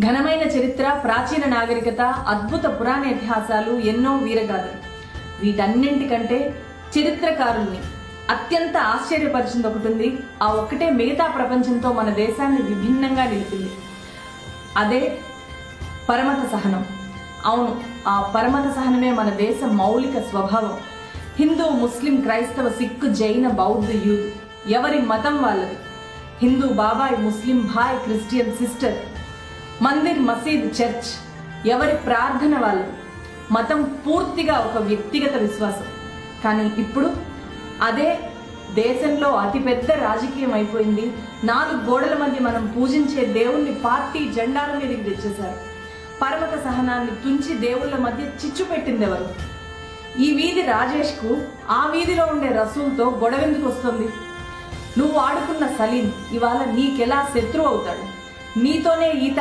ఘనమైన చరిత్ర, ప్రాచీన నాగరికత, అద్భుత పురాణ ఇతిహాసాలు, ఎన్నో వీరగాథలు. వీటన్నింటికంటే చరిత్రకారుల్ని అత్యంత ఆశ్చర్యపరిచింది ఒకటి ఉంది. ఆ ఒక్కటే మిగతా ప్రపంచంతో మన దేశాన్ని విభిన్నంగా నిలిపింది. అదే పరమత సహనం. అవును, ఆ పరమత సహనమే మన దేశ మౌలిక స్వభావం. హిందూ, ముస్లిం, క్రైస్తవ, సిక్కు, జైన, బౌద్ధ, యూదు ఎవరి మతం వాళ్ళది. హిందూ బాబాయ్, ముస్లిం భాయ్, క్రిస్టియన్ సిస్టర్. మందిర్, మసీద్, చర్చ్ ఎవరి ప్రార్థన వాళ్ళది. మతం పూర్తిగా ఒక వ్యక్తిగత విశ్వాసం. కానీ ఇప్పుడు అదే దేశంలో అతిపెద్ద రాజకీయం అయిపోయింది. 4 గోడల మధ్య మనం పూజించే దేవుణ్ణి పార్టీ జెండాల మీదకి తెచ్చేశారు. పరమత సహనాన్ని తుంచి దేవుళ్ళ మధ్య చిచ్చు పెట్టింది ఎవరు? ఈ వీధి రాజేష్కు ఆ వీధిలో ఉండే రసూల్తో గొడవెందుకు వస్తుంది? నువ్వు ఆడుకున్న సలీం ఇవాళ నీకెలా శత్రువు అవుతాడు? నీతోనే ఈత